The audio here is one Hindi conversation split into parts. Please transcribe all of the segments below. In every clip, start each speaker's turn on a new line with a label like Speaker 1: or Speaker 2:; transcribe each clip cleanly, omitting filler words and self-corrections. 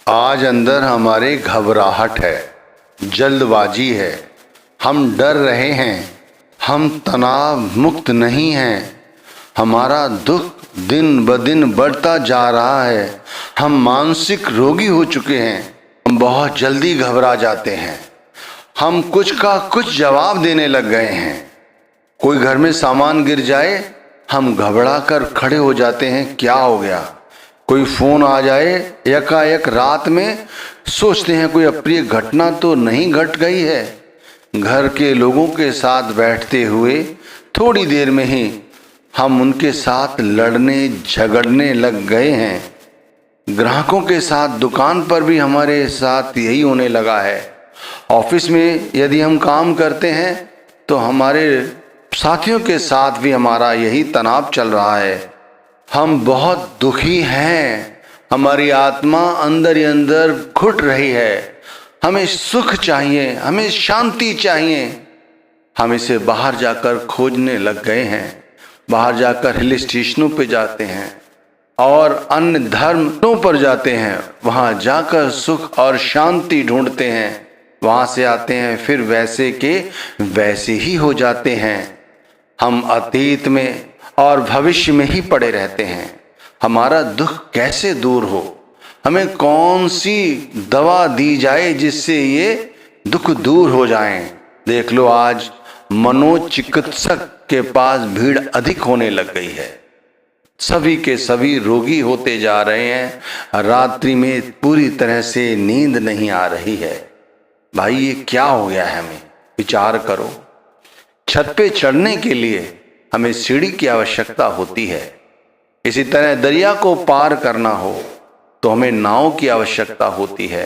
Speaker 1: आज अंदर हमारे घबराहट है, जल्दबाजी है, हम डर रहे हैं, हम तनाव मुक्त नहीं हैं, हमारा दुख दिन ब दिन बढ़ता जा रहा है, हम मानसिक रोगी हो चुके हैं, हम बहुत जल्दी घबरा जाते हैं, हम कुछ का कुछ जवाब देने लग गए हैं। कोई घर में सामान गिर जाए हम घबरा कर खड़े हो जाते हैं, क्या हो गया। कोई फोन आ जाए एकाएक रात में सोचते हैं कोई अप्रिय घटना तो नहीं घट गई है। घर के लोगों के साथ बैठते हुए थोड़ी देर में ही हम उनके साथ लड़ने झगड़ने लग गए हैं। ग्राहकों के साथ दुकान पर भी हमारे साथ यही होने लगा है। ऑफिस में यदि हम काम करते हैं तो हमारे साथियों के साथ भी हमारा यही तनाव चल रहा है। हम बहुत दुखी हैं, हमारी आत्मा अंदर ही अंदर घुट रही है। हमें सुख चाहिए, हमें शांति चाहिए। हम इसे बाहर जाकर खोजने लग गए हैं। बाहर जाकर हिल स्टेशनों पे जाते हैं और अन्य धर्मों पर जाते हैं, वहां जाकर सुख और शांति ढूंढते हैं। वहां से आते हैं फिर वैसे के वैसे ही हो जाते हैं। हम अतीत में और भविष्य में ही पड़े रहते हैं। हमारा दुख कैसे दूर हो, हमें कौन सी दवा दी जाए जिससे ये दुख दूर हो जाए। देख लो आज मनोचिकित्सक के पास भीड़ अधिक होने लग गई है। सभी के सभी रोगी होते जा रहे हैं। रात्रि में पूरी तरह से नींद नहीं आ रही है। भाई ये क्या हो गया है, हमें विचार करो। छत पे चढ़ने के लिए हमें सीढ़ी की आवश्यकता होती है। इसी तरह दरिया को पार करना हो तो हमें नाव की आवश्यकता होती है।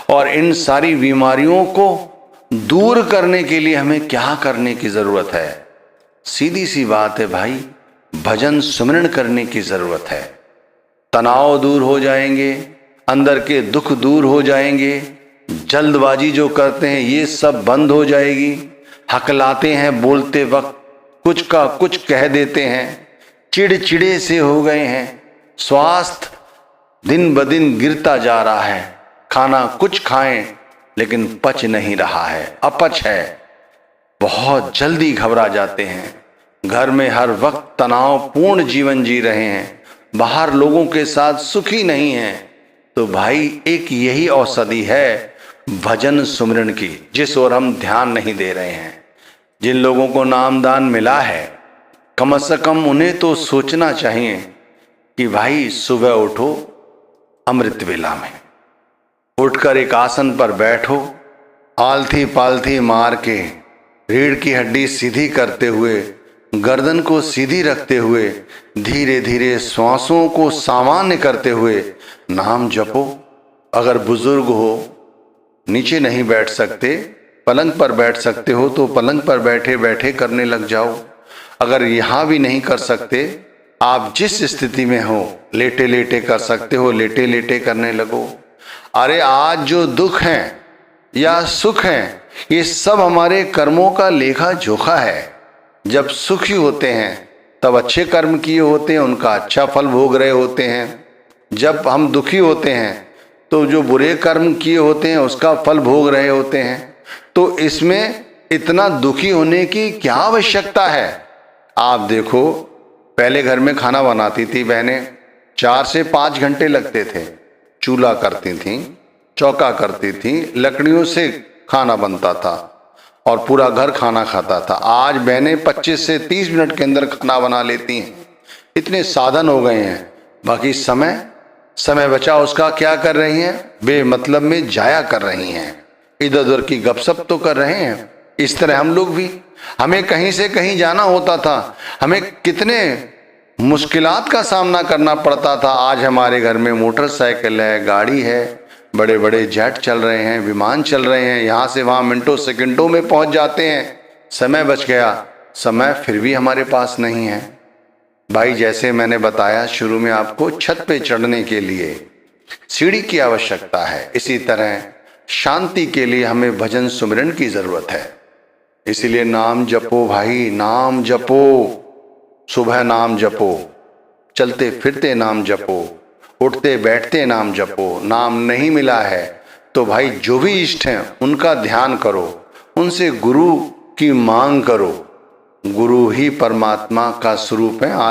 Speaker 1: और इन सारी बीमारियों को दूर करने के लिए हमें क्या करने की जरूरत है? सीधी सी बात है भाई, भजन सुमिरन करने की जरूरत है। तनाव दूर हो जाएंगे, अंदर के दुख दूर हो जाएंगे, जल्दबाजी जो करते हैं ये सब बंद हो जाएगी। हकलाते हैं बोलते वक्त, कुछ का कुछ कह देते हैं, चिड़चिड़े से हो गए हैं। स्वास्थ्य दिन ब दिन गिरता जा रहा है। खाना कुछ खाएं लेकिन पच नहीं रहा है, अपच है। बहुत जल्दी घबरा जाते हैं। घर में हर वक्त तनावपूर्ण जीवन जी रहे हैं, बाहर लोगों के साथ सुखी नहीं हैं। तो भाई एक यही औषधि है भजन सुमिरन की, जिस ओर हम ध्यान नहीं दे रहे हैं। जिन लोगों को नामदान मिला है कम से कम उन्हें तो सोचना चाहिए कि भाई सुबह उठो, अमृत वेला में उठकर एक आसन पर बैठो, आलथी पालथी मार के रीढ़ की हड्डी सीधी करते हुए, गर्दन को सीधी रखते हुए, धीरे धीरे श्वासों को सामान्य करते हुए नाम जपो। अगर बुजुर्ग हो, नीचे नहीं बैठ सकते, पलंग पर बैठ सकते हो तो पलंग पर बैठे बैठे करने लग जाओ। अगर यहाँ भी नहीं कर सकते, आप जिस स्थिति में हो लेटे लेटे कर सकते हो, लेटे लेटे करने लगो। अरे आज जो दुख है या सुख है ये सब हमारे कर्मों का लेखा जोखा है। जब सुखी होते हैं तब अच्छे कर्म किए होते हैं, उनका अच्छा फल भोग रहे होते हैं। जब हम दुखी होते हैं तो जो बुरे कर्म किए होते हैं उसका फल भोग रहे होते हैं। तो इसमें इतना दुखी होने की क्या आवश्यकता है? आप देखो, पहले घर में खाना बनाती थी बहनें, 4 से 5 घंटे लगते थे। चूल्हा करती थी, चौका करती थी, लकड़ियों से खाना बनता था और पूरा घर खाना खाता था। आज बहनें 25 से 30 मिनट के अंदर खाना बना लेती हैं। इतने साधन हो गए हैं, बाकी समय बचा उसका क्या कर रही हैं? बेमतलब में जाया कर रही हैं, इधर उधर की गपशप तो कर रहे हैं। इस तरह हम लोग भी, हमें कहीं से कहीं जाना होता था, हमें कितने मुश्किलात का सामना करना पड़ता था। आज हमारे घर में मोटरसाइकिल है, गाड़ी है, बड़े बड़े जेट चल रहे हैं, विमान चल रहे हैं, यहाँ से वहाँ मिनटों सेकंडों में पहुंच जाते हैं। समय बच गया, समय फिर भी हमारे पास नहीं है। भाई जैसे मैंने बताया शुरू में आपको, छत पे चढ़ने के लिए सीढ़ी की आवश्यकता है, इसी तरह शांति के लिए हमें भजन सुमिरन की जरूरत है। इसीलिए नाम जपो भाई, नाम जपो, सुबह नाम जपो, चलते फिरते नाम जपो, उठते बैठते नाम जपो। नाम नहीं मिला है तो भाई जो भी इष्ट हैं उनका ध्यान करो, उनसे गुरु की मांग करो। गुरु ही परमात्मा का स्वरूप है। आज